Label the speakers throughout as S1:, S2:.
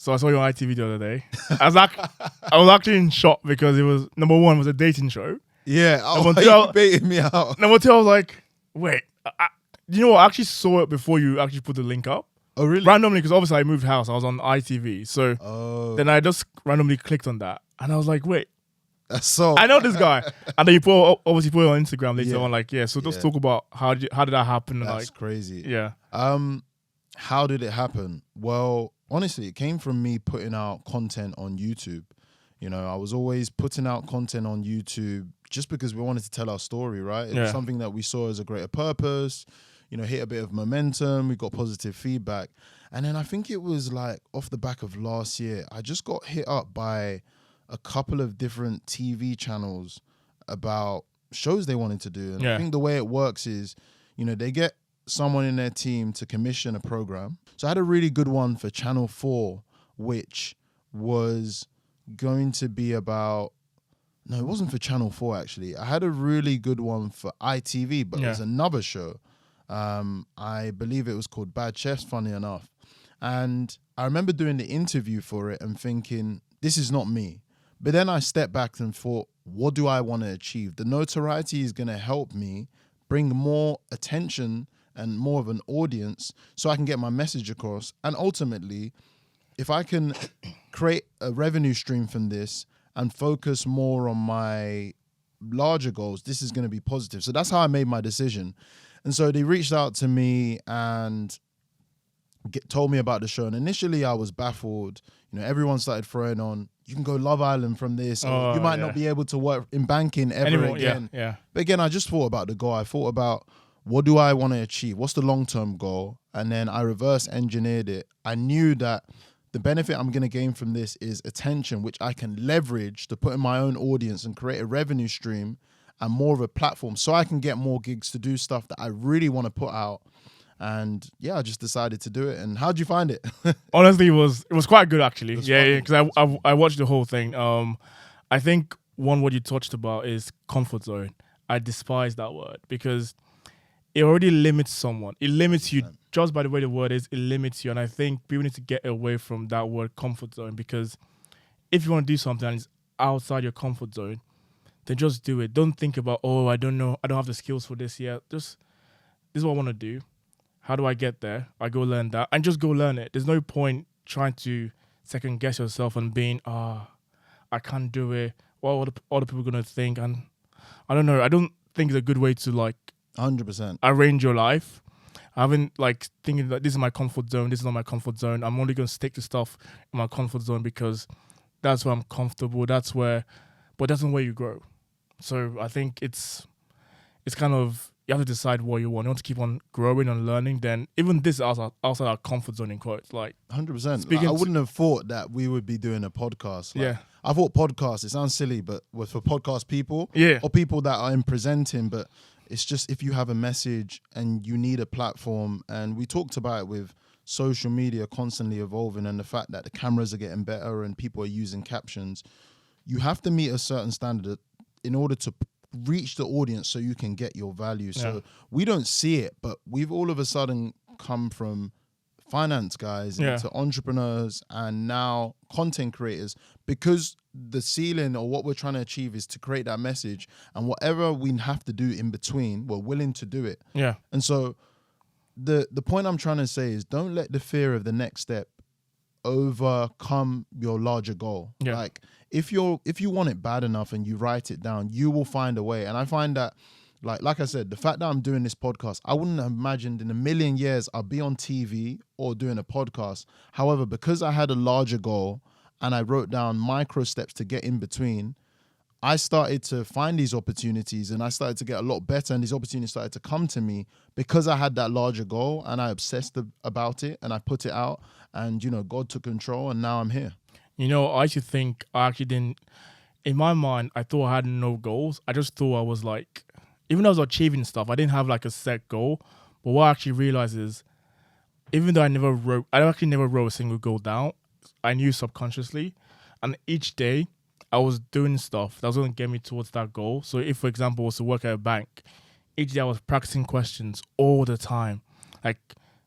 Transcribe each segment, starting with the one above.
S1: So I saw you on ITV the other day. I was actually in shock because it was, number one, it was a dating show.
S2: Yeah.
S1: Number
S2: You baited me out.
S1: Number two, I was like, wait, you know what? I actually saw it before you actually put the link up.
S2: Oh, really?
S1: Randomly, because obviously I moved house. I was on ITV. So then I just randomly clicked on that. And I was like, wait.
S2: That's so.
S1: I know this guy. And then you obviously put it on Instagram later on. Like, yeah. So just talk about how did that happen?
S2: That's crazy.
S1: Yeah.
S2: How did it happen? Well, honestly, it came from me putting out content on YouTube. You know, I was always putting out content on YouTube just because we wanted to tell our story, right? It was something that we saw as a greater purpose, you know, hit a bit of momentum. We got positive feedback. And then I think it was like off the back of last year, I just got hit up by a couple of different TV channels about shows they wanted to do. And I think the way it works is, you know, they get someone in their team to commission a program. So I had a really good one for Channel 4, which was going to be about, no, it wasn't for Channel 4 actually. I had a really good one for ITV, but it was another show. I believe it was called Bad Chefs, funny enough. And I remember doing the interview for it and thinking, this is not me. But then I stepped back and thought, what do I want to achieve? The notoriety is going to help me bring more attention and more of an audience so I can get my message across. And ultimately, if I can create a revenue stream from this and focus more on my larger goals, this is going to be positive. So that's how I made my decision. And so they reached out to me and told me about the show. And initially I was baffled. You know, everyone started throwing on, you can go Love Island from this, or you might not be able to work in banking ever again. But again, I just thought about the goal. I thought about, what do I want to achieve? What's the long-term goal? And then I reverse engineered it. I knew that the benefit I'm going to gain from this is attention, which I can leverage to put in my own audience and create a revenue stream and more of a platform so I can get more gigs to do stuff that I really want to put out. And yeah, I just decided to do it. And how'd you find it?
S1: Honestly, it was quite good actually. Yeah, because I watched the whole thing. I think what you touched about is comfort zone. I despise that word because it already limits someone. It limits you just by the way the word is. It limits you, and I think people need to get away from that word comfort zone, because if you want to do something and it's outside your comfort zone, then just do it. Don't think about, oh, I don't know, I don't have the skills for this yet. Just, this is what I want to do. How do I get there? I go learn that, and just go learn it. There's no point trying to second guess yourself and being, I can't do it. What are other people going to think? And I don't know. I don't think it's a good way to
S2: 100%
S1: arrange your life. I haven't thinking that this is my comfort zone, this is not my comfort zone. I'm only going to stick to stuff in my comfort zone because that's where I'm comfortable. But that's not where you grow. So I think it's kind of, you have to decide what you want. You want to keep on growing and learning, then even this is outside our comfort zone in quotes.
S2: 100%. I wouldn't have thought that we would be doing a podcast. I thought podcast, it sounds silly, but was for podcast people or people that are in presenting, but it's just if you have a message and you need a platform. And we talked about it with social media constantly evolving and the fact that the cameras are getting better and people are using captions. You have to meet a certain standard in order to reach the audience so you can get your value. So we don't see it, but we've all of a sudden come from finance guys into entrepreneurs and now content creators, because the ceiling or what we're trying to achieve is to create that message, and whatever we have to do in between, we're willing to do it. And so the point I'm trying to say is, don't let the fear of the next step overcome your larger goal. If you want it bad enough and you write it down, you will find a way. And I find that, like I said, the fact that I'm doing this podcast, I wouldn't have imagined in a million years I'll be on TV or doing a podcast. However, because I had a larger goal and I wrote down micro steps to get in between, I started to find these opportunities and I started to get a lot better, and these opportunities started to come to me because I had that larger goal and I obsessed about it and I put it out, and God took control, and now I'm here.
S1: I actually think I actually didn't, in my mind, I thought I had no goals. I just thought I was even though I was achieving stuff, I didn't have a set goal. But what I actually realized is, even though I actually never wrote a single goal down, I knew subconsciously, and each day I was doing stuff that was going to get me towards that goal. So if, for example, I was to work at a bank, each day I was practicing questions all the time,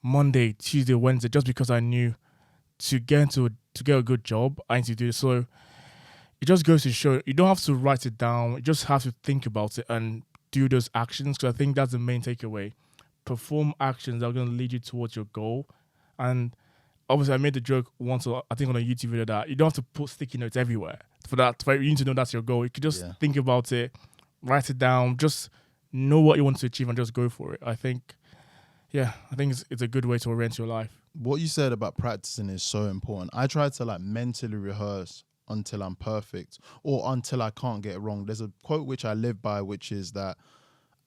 S1: Monday, Tuesday, Wednesday, just because I knew to to get a good job, I need to do this. So it just goes to show you don't have to write it down. You just have to think about it and do those actions. Because I think that's the main takeaway. Perform actions that are going to lead you towards your goal. And obviously, I made the joke once, I think on a YouTube video, that you don't have to put sticky notes everywhere. For you need to know that's your goal. You could just think about it, write it down, just know what you want to achieve and just go for it. I think it's a good way to orient your life.
S2: What you said about practicing is so important. I try to like mentally rehearse until I'm perfect or until I can't get it wrong. There's a quote which I live by, which is that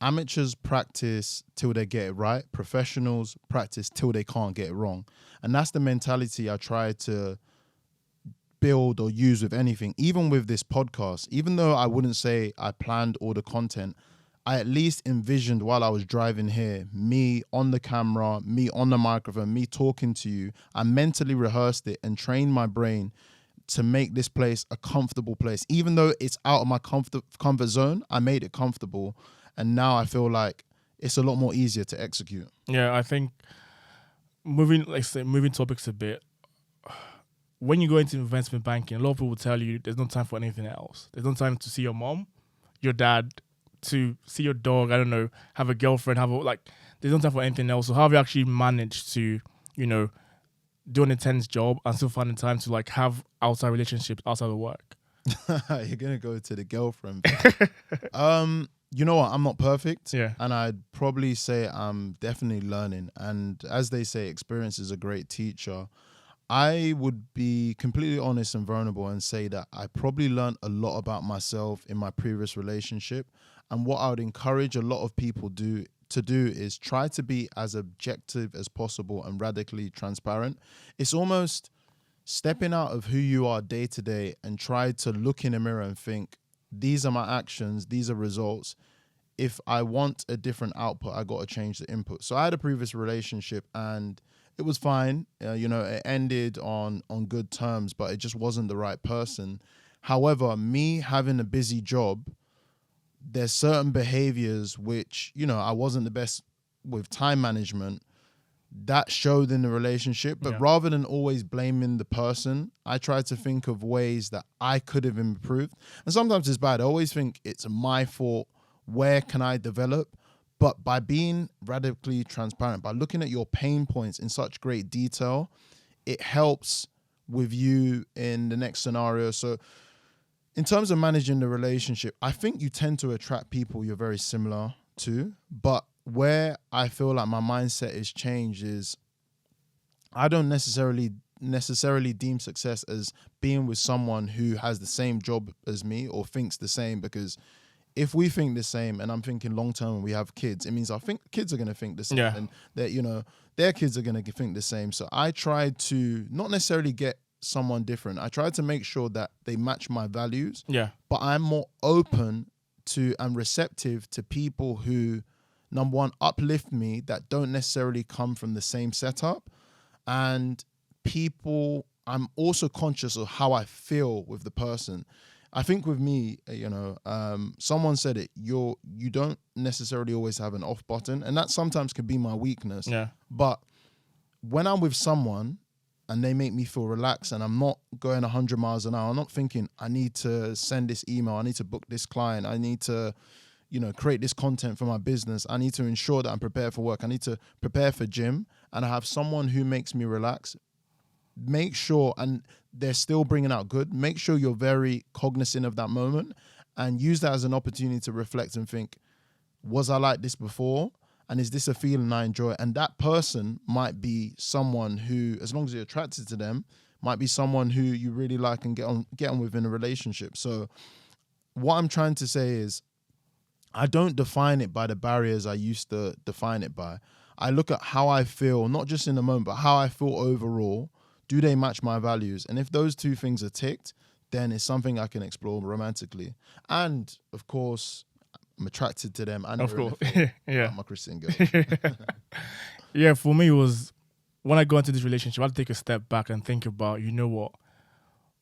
S2: amateurs practice till they get it right. Professionals practice till they can't get it wrong. And that's the mentality I try to build or use with anything. Even with this podcast, even though I wouldn't say I planned all the content, I at least envisioned while I was driving here, me on the camera, me on the microphone, me talking to you. I mentally rehearsed it and trained my brain to make this place a comfortable place. Even though it's out of my comfort zone, I made it comfortable. And now I feel like it's a lot more easier to execute.
S1: Yeah, I think moving topics a bit, when you go into investment banking, a lot of people will tell you there's no time for anything else. There's no time to see your mom, your dad, to see your dog, I don't know, have a girlfriend, there's no time for anything else. So how have you actually managed to, do an intense job and still find the time to like have outside relationships outside of work?
S2: You're going to go to the girlfriend. You know what? I'm not perfect.
S1: Yeah.
S2: And I'd probably say I'm definitely learning. And as they say, experience is a great teacher. I would be completely honest and vulnerable and say that I probably learned a lot about myself in my previous relationship. And what I would encourage a lot of people to do is try to be as objective as possible and radically transparent. It's almost stepping out of who you are day to day and try to look in a mirror and think, these are my actions, these are results. If I want a different output, I got to change the input. So I had a previous relationship and it was fine. It ended on good terms, but it just wasn't the right person. However, me having a busy job, there's certain behaviors which, I wasn't the best with time management. That showed in the relationship. But rather than always blaming the person, I try to think of ways that I could have improved. And sometimes it's bad. I always think it's my fault. Where can I develop? But by being radically transparent, by looking at your pain points in such great detail, it helps with you in the next scenario. So in terms of managing the relationship, I think you tend to attract people you're very similar to. But where I feel like my mindset is changed is I don't necessarily deem success as being with someone who has the same job as me or thinks the same, because if we think the same and I'm thinking long term and we have kids, it means I think kids are going to think the same and that, their kids are going to think the same. So I try to not necessarily get someone different. I try to make sure that they match my values. Yeah. But I'm more open to and receptive to people who, number one, uplift me that don't necessarily come from the same setup. And people, I'm also conscious of how I feel with the person. I think with me, someone said it, you don't necessarily always have an off button. And that sometimes can be my weakness. Yeah. But when I'm with someone and they make me feel relaxed and I'm not going 100 miles an hour, I'm not thinking I need to send this email, I need to book this client, I need to, create this content for my business, I need to ensure that I'm prepared for work, I need to prepare for gym, and I have someone who makes me relax. Make sure, and they're still bringing out good, make sure you're very cognizant of that moment and use that as an opportunity to reflect and think, was I like this before? And is this a feeling I enjoy? And that person might be someone who, as long as you're attracted to them, might be someone who you really like and get on with in a relationship. So what I'm trying to say is, I don't define it by the barriers I used to define it by. I look at how I feel, not just in the moment, but how I feel overall. Do they match my values? And if those two things are ticked, then it's something I can explore romantically. And of course, I'm attracted to them. And of course, I'm a Christian girl.
S1: Yeah, for me, it was when I go into this relationship, I had to take a step back and think about,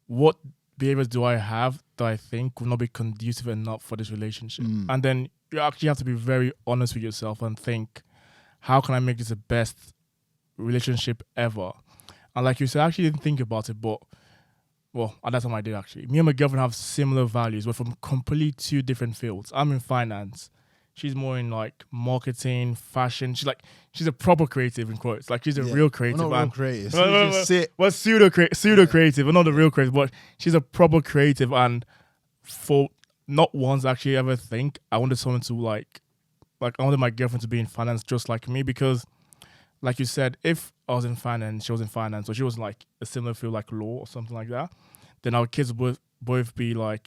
S1: what behaviors do I have that I think will not be conducive enough for this relationship? And then you actually have to be very honest with yourself and think, how can I make this the best relationship ever? And like you said, I actually didn't think about it, but well, at that time I did actually. Me and my girlfriend have similar values. We're from completely two different fields. I'm in finance. She's more in like marketing, fashion. She's a proper creative in quotes. Like she's a real creative.
S2: We're not real creative.
S1: Well, pseudo creative, but not the real creative. But she's a proper creative, and for not once actually ever think I wanted someone to like I wanted my girlfriend to be in finance just like me, because like you said, if I was in finance, she was in finance, or she was like a similar field like law or something like that, then our kids would both be like,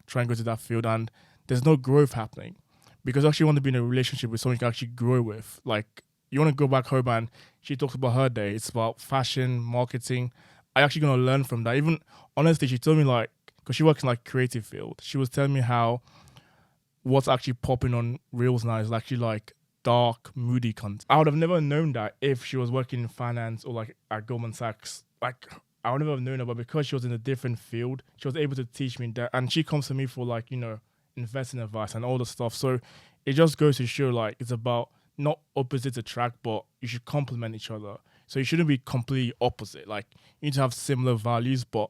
S1: try and go to that field, and there's no growth happening. Because I actually want to be in a relationship with someone you can actually grow with. Like, you want to go back home and she talks about her day. It's about fashion, marketing. I actually going to learn from that. Even, honestly, she told me like, because she works in like creative field, she was telling me how what's actually popping on Reels now is actually like dark, moody content. I would have never known that if she was working in finance or like at Goldman Sachs. Like, I would never have known that, but because she was in a different field, she was able to teach me that. And she comes to me for like, investing advice and all the stuff. So it just goes to show like it's about not opposites attract, but you should complement each other. So you shouldn't be completely opposite. Like you need to have similar values, but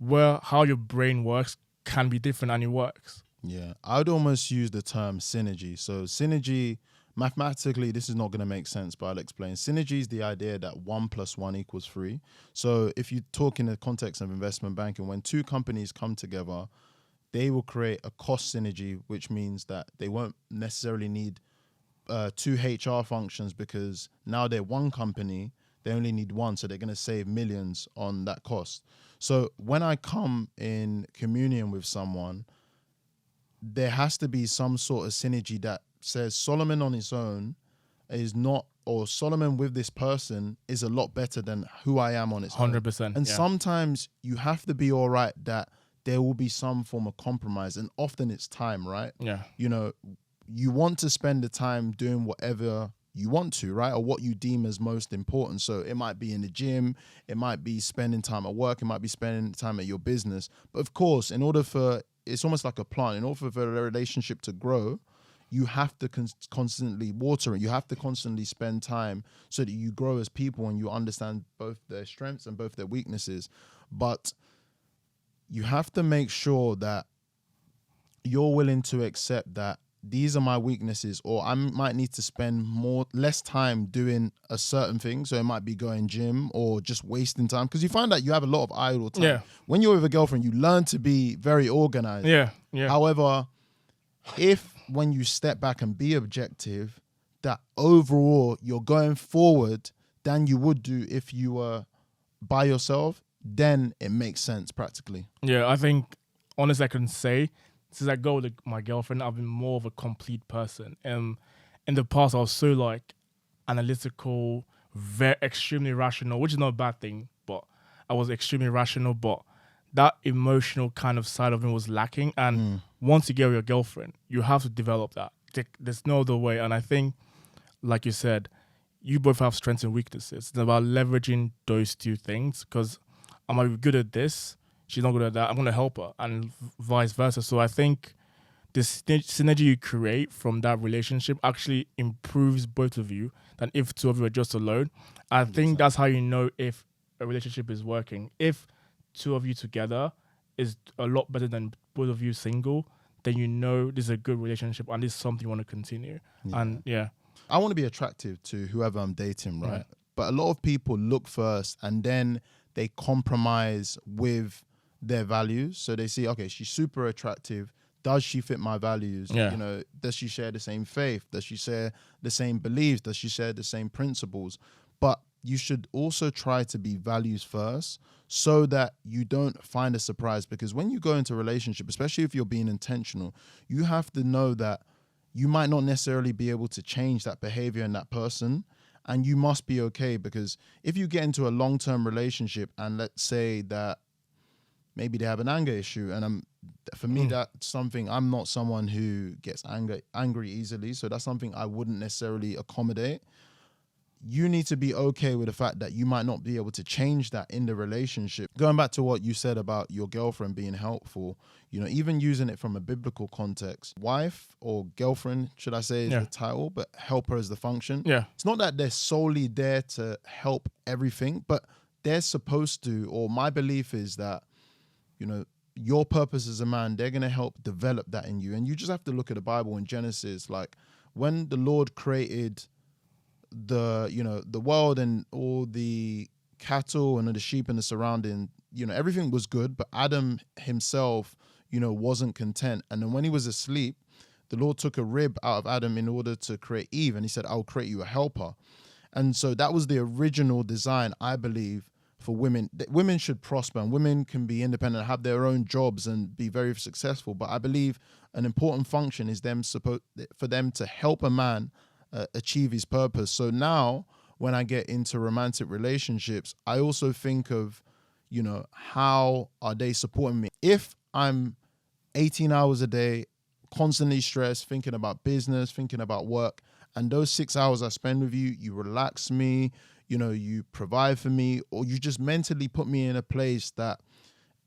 S1: how your brain works can be different, and it works.
S2: Yeah, I'd almost use the term synergy. So synergy, mathematically, this is not going to make sense, but I'll explain. Synergy is the idea that 1 + 1 = 3. So if you talk in the context of investment banking, when two companies come together, they will create a cost synergy, which means that they won't necessarily need two HR functions, because now they're one company, they only need one, so they're going to save millions on that cost. So when I come in communion with someone, there has to be some sort of synergy that says Solomon on his own is not, or Solomon with this person is a lot better than who I am on its
S1: 100%.
S2: own. And sometimes you have to be all right that there will be some form of compromise, and often it's time, right?
S1: Yeah.
S2: You want to spend the time doing whatever you want to, right? Or what you deem as most important. So it might be in the gym, it might be spending time at work, it might be spending time at your business. But of course, it's almost like a plant. In order for a relationship to grow, you have to constantly water it. You have to constantly spend time so that you grow as people and you understand both their strengths and both their weaknesses. But you have to make sure that you're willing to accept that these are my weaknesses, or I might need to spend less time doing a certain thing. So it might be going gym or just wasting time, because you find that you have a lot of idle time.
S1: Yeah.
S2: When you're with a girlfriend, you learn to be very organized.
S1: Yeah.
S2: However, when you step back and be objective, that overall you're going forward than you would do if you were by yourself, then it makes sense practically.
S1: Yeah, I think, honestly, I can say, since I go with my girlfriend, I've been more of a complete person. In the past, I was so like analytical, very extremely rational, which is not a bad thing, but I was extremely rational, but that emotional kind of side of me was lacking. And once you get with your girlfriend, you have to develop that. There's no other way. And I think, like you said, you both have strengths and weaknesses. It's about leveraging those two things, because I might be good at this, she's not good at that, I'm going to help her, and vice versa. So I think the synergy you create from that relationship actually improves both of you than if two of you are just alone. I think that's how you know if a relationship is working. If two of you together is a lot better than both of you single, then you know this is a good relationship and this is something you want to continue.
S2: Yeah.
S1: And yeah.
S2: I want to be attractive to whoever I'm dating, right?
S1: Yeah.
S2: But a lot of people look first and then they compromise with their values. So they see, okay, she's super attractive. Does she fit my values?
S1: Yeah.
S2: Does she share the same faith? Does she share the same beliefs? Does she share the same principles? But you should also try to be values first so that you don't find a surprise. Because when you go into a relationship, especially if you're being intentional, you have to know that you might not necessarily be able to change that behavior in that person. And you must be okay, because if you get into a long-term relationship and let's say that maybe they have an anger issue, and for me, that's something, I'm not someone who gets angry easily. So that's something I wouldn't necessarily accommodate. You need to be okay with the fact that you might not be able to change that in the relationship. Going back to what you said about your girlfriend being helpful, even using it from a biblical context, wife or girlfriend, should I say, is the title, but helper is the function.
S1: Yeah.
S2: It's not that they're solely there to help everything, but they're supposed to, or my belief is that, you know, your purpose as a man, they're going to help develop that in you. And you just have to look at the Bible in Genesis. Like when the Lord created the world and all the cattle and the sheep and the surrounding, everything was good, but Adam himself, wasn't content. And then when he was asleep, the Lord took a rib out of Adam in order to create Eve. And he said, I'll create you a helper. And so that was the original design, I believe, for women. Women should prosper and women can be independent, have their own jobs and be very successful. But I believe an important function is for them to help a man achieve his purpose. So now when I get into romantic relationships, I also think of, how are they supporting me? If I'm 18 hours a day, constantly stressed, thinking about business, thinking about work, and those 6 hours I spend with you, you relax me, you provide for me, or you just mentally put me in a place that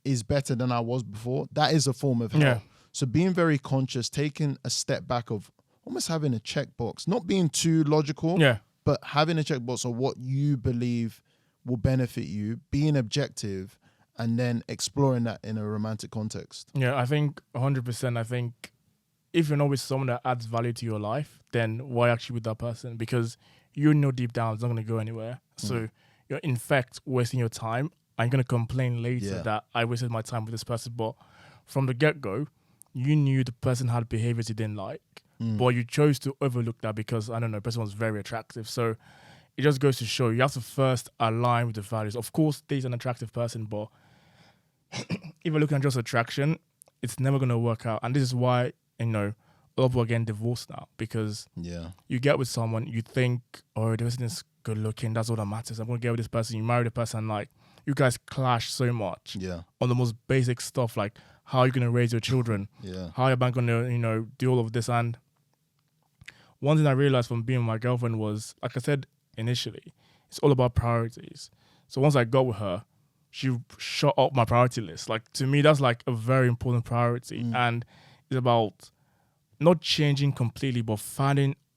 S2: is better than I was before, that is a form of help.
S1: Yeah.
S2: So being very conscious, taking a step back of almost having a checkbox, not being too logical, but having a checkbox of what you believe will benefit you, being objective, and then exploring that in a romantic context.
S1: Yeah, I think 100%. I think if you're not with someone that adds value to your life, then why actually with that person? Because you know deep down it's not going to go anywhere. So you're in fact wasting your time. I'm going to complain later that I wasted my time with this person. But from the get-go, you knew the person had behaviors you didn't like. But you chose to overlook that because, I don't know, the person was very attractive. So it just goes to show you have to first align with the values. Of course, there's an attractive person, but if you're looking at just attraction, it's never going to work out. And this is why, a lot of people are getting divorced now, because you get with someone, you think, oh, this person is good looking, that's all that matters. I'm going to get with this person. You marry the person, like, you guys clash so much on the most basic stuff, like how you're going to raise your children, how you're going to, do all of this. And one thing I realized from being with my girlfriend was, like I said initially, it's all about priorities. So once I got with her, she shot up my priority list. Like, to me, that's like a very important priority. And it's about not changing completely, but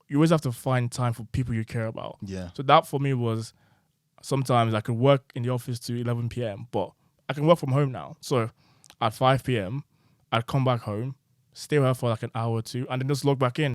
S1: you always have to find time for people you care about.
S2: Yeah.
S1: So that for me was, sometimes I could work in the office to 11 p.m., but I can work from home now. So at 5 p.m., I'd come back home, stay with her for like an hour or two, and then just log back in.